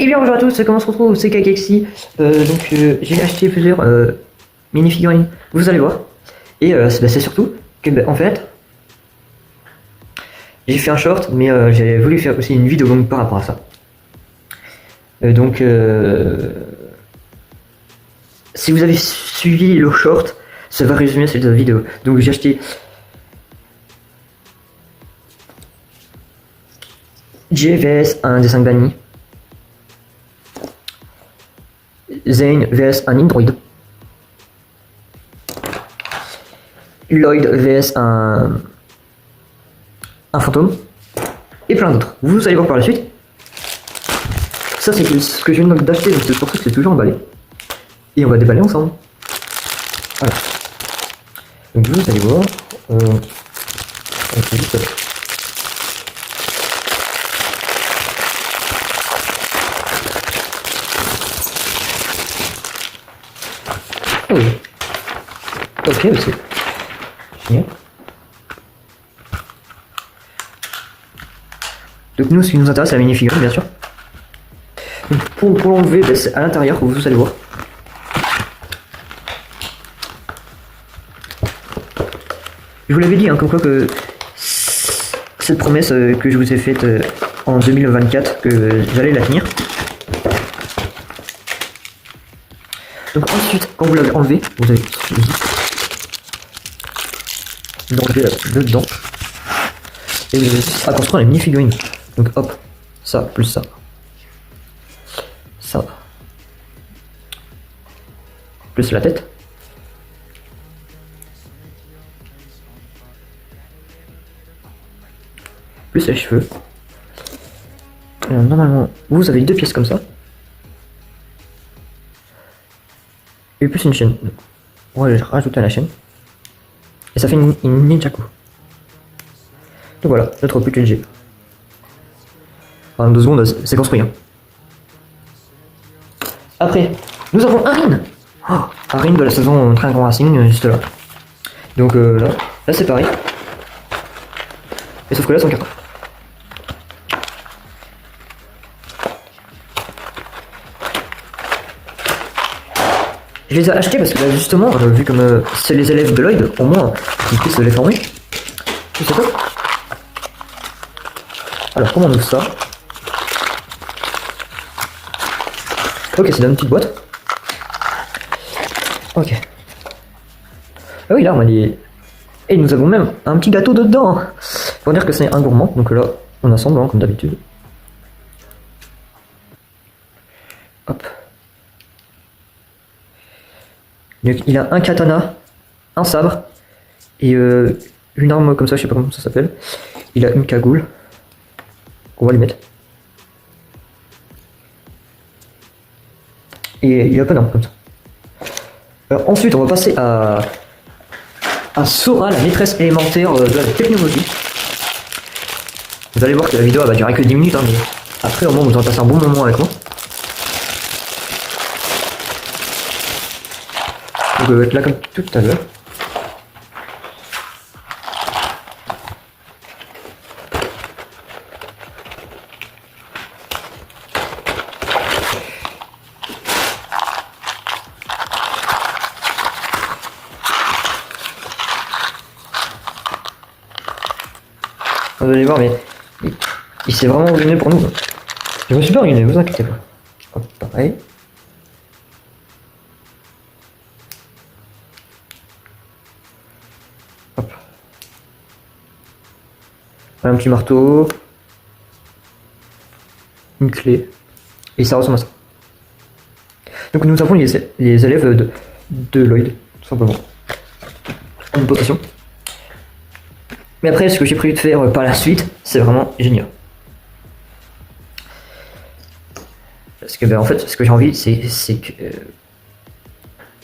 Et bien bonjour à tous, comment on se retrouve? C'est Kagexi. J'ai acheté plusieurs mini-figurines, vous allez voir. Et c'est surtout que en fait, j'ai fait un short, mais j'ai voulu faire aussi une vidéo longue par rapport à ça. Si vous avez suivi le short, ça va résumer cette vidéo. Donc j'ai acheté JVS un dessin banni, Zane vs un Android, Lloyd vs un fantôme, et plein d'autres. Vous allez voir par la suite. Ça c'est ce que je viens d'acheter, donc c'est pour ça que c'est toujours emballé. Et on va déballer ensemble. Voilà. Donc vous allez voir. Ah oui. Ok, c'est génial. Donc nous, ce qui nous intéresse, c'est la mini-figurine, bien sûr. Donc pour l'enlever, c'est à l'intérieur, vous allez voir. Je vous l'avais dit, hein, comme quoi que cette promesse que je vous ai faite en 2024, que j'allais la tenir. Donc ensuite, quand vous l'avez enlevé, vous avez l'enlever dedans. Et vous avez juste à construire les mini-figurines. Donc hop, ça, plus ça. Ça. Plus la tête. Plus les cheveux. Alors, normalement, vous avez deux pièces comme ça. Et plus une chaîne. On va rajouter à la chaîne. Et ça fait une ninjaku. Donc voilà, notre petit LG. En 2 secondes, c'est construit. Hein. Après, nous avons Arin. Oh, Arin de la saison Train Grand Racing, juste là. Donc là c'est pareil. Et sauf que là, c'est en carton. Je les ai achetés parce que là, justement, vu comme c'est les élèves de Lloyd, au moins, ils puissent les former. Je sais pas. Alors, comment on ouvre ça? Ok, c'est dans une petite boîte. Ok. Ah oui, là, on a des... Et nous avons même un petit gâteau dedans. Pour dire que c'est un gourmand. Donc là, on assemble, hein, comme d'habitude. Hop. Donc, il a un katana, un sabre, et une arme comme ça, je sais pas comment ça s'appelle. Il a une cagoule. On va lui mettre. Et il a pas d'arme comme ça. Alors, ensuite, on va passer à Sora, la maîtresse élémentaire de la technologie. Vous allez voir que la vidéo elle va durer que 10 minutes, hein, mais après au moins vous en passez un bon moment avec moi. Donc elle va être là comme tout à l'heure. Vous allez voir, mais il s'est vraiment ruiné pour nous. Je me suis pas ruiné, vous inquiétez pas. Hop, pareil. Hop. Un petit marteau. Une clé. Et ça ressemble à ça. Donc nous avons les élèves de Lloyd, tout simplement. Une potation. Mais après, ce que j'ai prévu de faire par la suite, c'est vraiment génial. Parce que, ben, en fait, ce que j'ai envie, c'est que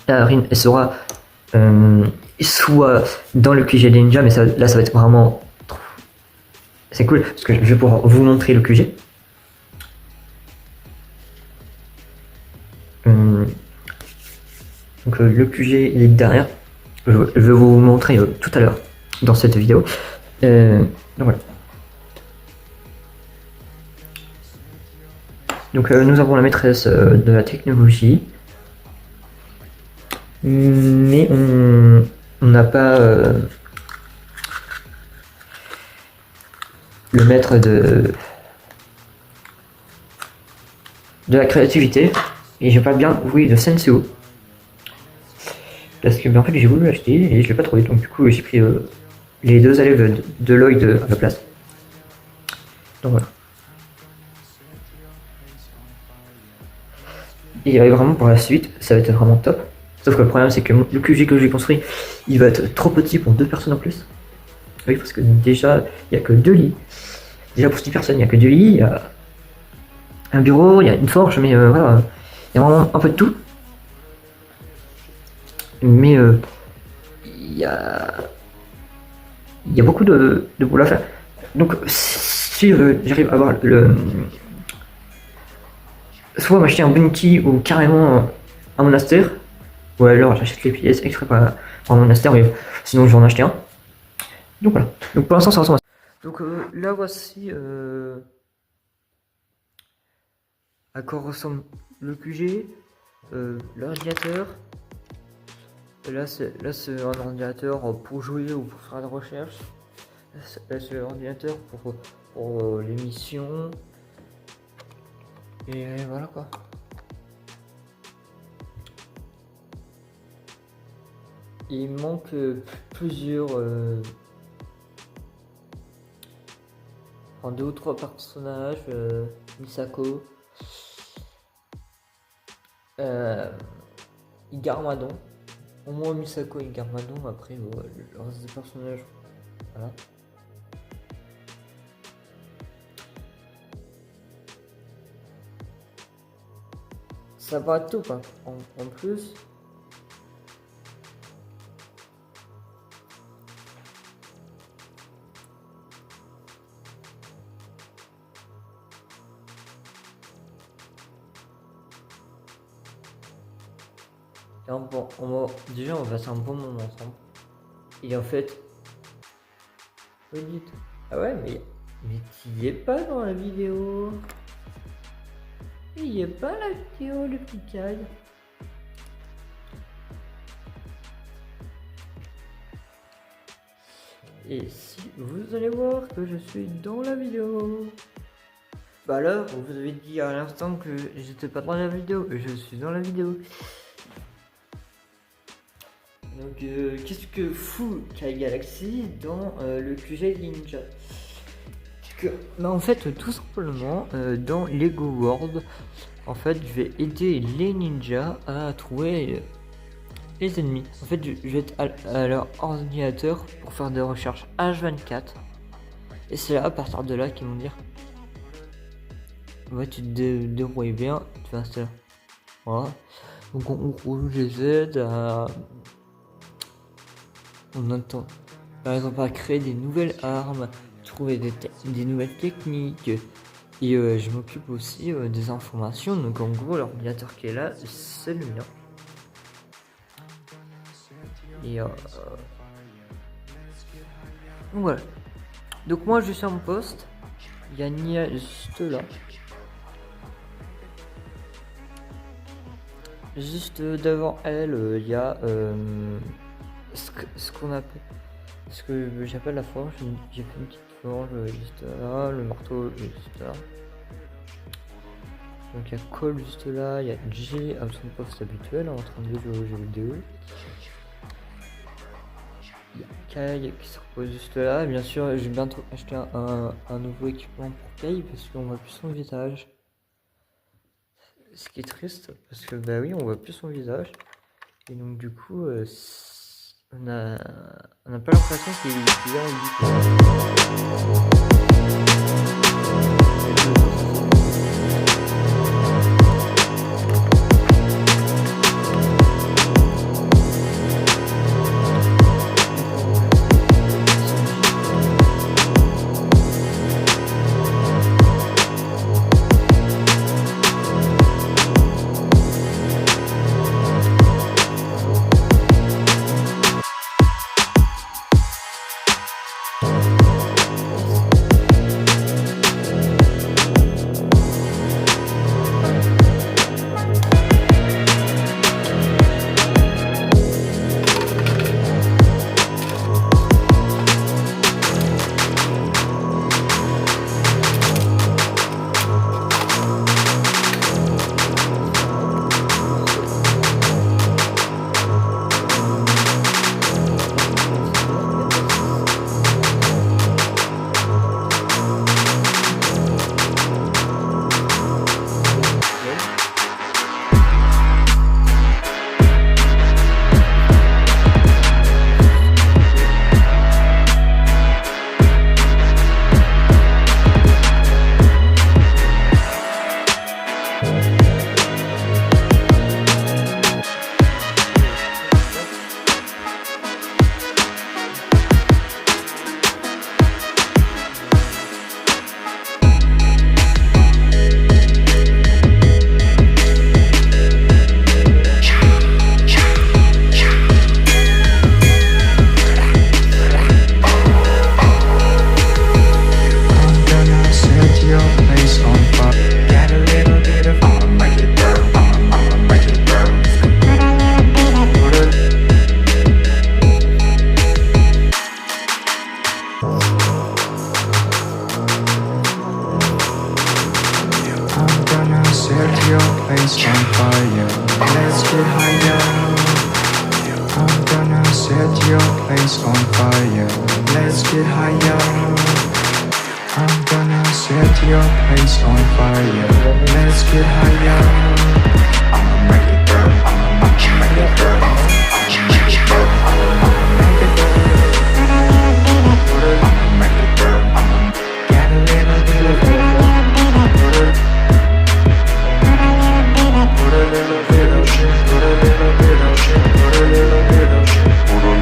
Arin et Sora soit dans le QG des ninjas, mais ça, là, ça va être vraiment... C'est cool, parce que je vais pouvoir vous montrer le QG. Donc le QG, il est derrière. Je vais vous montrer tout à l'heure dans cette vidéo. Donc voilà. Donc nous avons la maîtresse de la technologie, mais on n'a pas le maître de la créativité, et j'ai pas bien oui de Senseo, parce que en fait j'ai voulu l'acheter et je l'ai pas trouvé, donc du coup j'ai pris les deux élèves de Lloyd à la place. Donc voilà. Et vraiment pour la suite, ça va être vraiment top. Sauf que le problème c'est que le QG que j'ai construit, il va être trop petit pour 2 personnes en plus. Oui, parce que déjà, il n'y a que 2 lits. Déjà pour 6 personnes, il n'y a que 2 lits, il y a un bureau, il y a une forge, mais voilà, il y a vraiment un peu de tout. Mais il y a beaucoup de boulot à faire. Donc si j'arrive à avoir soit m'acheter un bounty ou carrément un monastère, ou alors j'achète les pièces exprès pour un monastère, mais sinon je vais en acheter un. Donc voilà. Donc pour l'instant ça ressemble à ça. Donc là voici à quoi ressemble le QG, l'ordinateur. Là c'est un ordinateur pour jouer ou pour faire de la recherche. Là c'est l'ordinateur pour l'émission. Et voilà quoi. Il manque plusieurs 2 ou 3 personnages, Misako, Igarmadon, au moins Misako et Igarmadon, après le reste des personnages, voilà. Ça va tout hein. En plus. Bon, déjà on va passer un bon moment ensemble. Et en fait, vous dites, ah ouais mais tu es pas dans la vidéo. Il y a pas la vidéo le petit caille. Et si vous allez voir que je suis dans la vidéo. Bah alors, vous avez dit à l'instant que j'étais pas dans la vidéo, je suis dans la vidéo. Donc qu'est-ce que fout Kai Galaxy dans le QG Ninja? Bah en fait tout simplement dans Lego World, en fait je vais aider les ninjas à trouver les ennemis. En fait je vais être à leur ordinateur pour faire des recherches H24, et c'est là à partir de là qu'ils vont dire ouais tu te débrouilles bien, tu vas installer. Voilà. Donc on les aide à par exemple à créer des nouvelles armes, trouver des nouvelles techniques, et je m'occupe aussi des informations. Donc en gros l'ordinateur qui est là c'est le mien, et donc voilà. Donc moi je suis en poste, il y a Nia juste là, juste devant elle il y a ce qu'on appelle, ce que j'appelle la forge. J'ai fait une petite forge juste là, le marteau juste là. Donc il y a Cole juste là, il y a J à son poste habituel en train de jouer aux jeux vidéo. Il y a Kai qui se repose juste là. Bien sûr, je vais bientôt acheter un nouveau équipement pour Kai parce qu'on voit plus son visage. Ce qui est triste parce que bah oui, on voit plus son visage. Et donc du coup, on n'a pas l'impression qu'il est place on fire. Let's get higher. I'm gonna set your place on fire. Let's get higher. I'ma make it burn. I'ma make it burn. I'ma make it burn. I'ma make it burn. I'ma make it burn. I'ma get a little bit of burn. Put a little bit of shit. Put a little bit of shit. Put a little bit of shit. Put a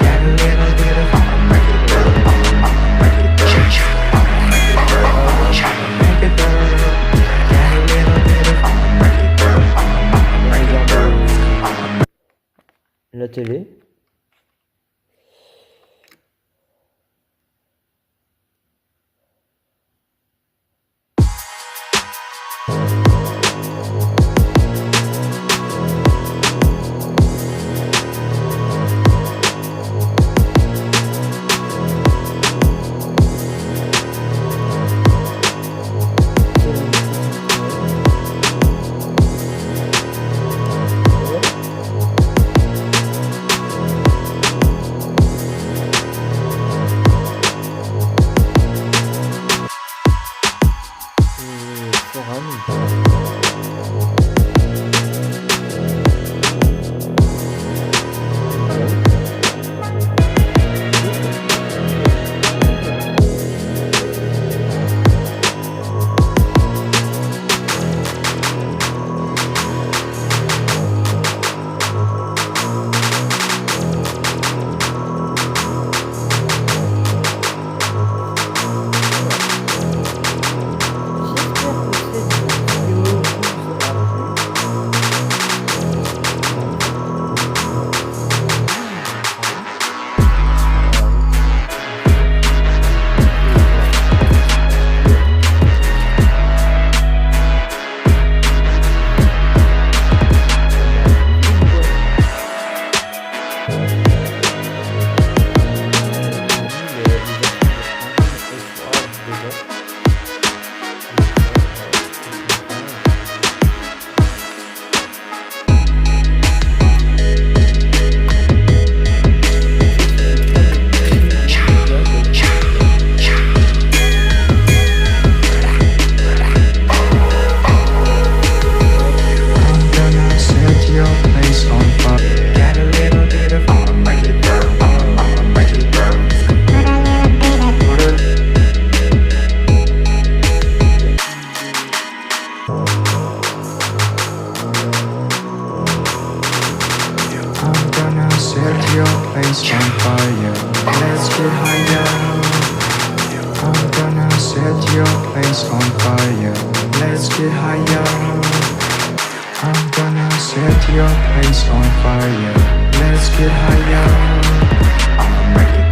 get a little bit of. I'ma make it burn. I'ma make it burn. I'ma make it burn. I'ma make it burn. Get a little bit of. I'ma make it burn. I'ma make it burn. I'ma. La télé. Set your place on fire. Let's get higher. I'm gonna set your place on fire. Let's get higher. I'm gonna set your place on fire. Let's get higher. I'ma make it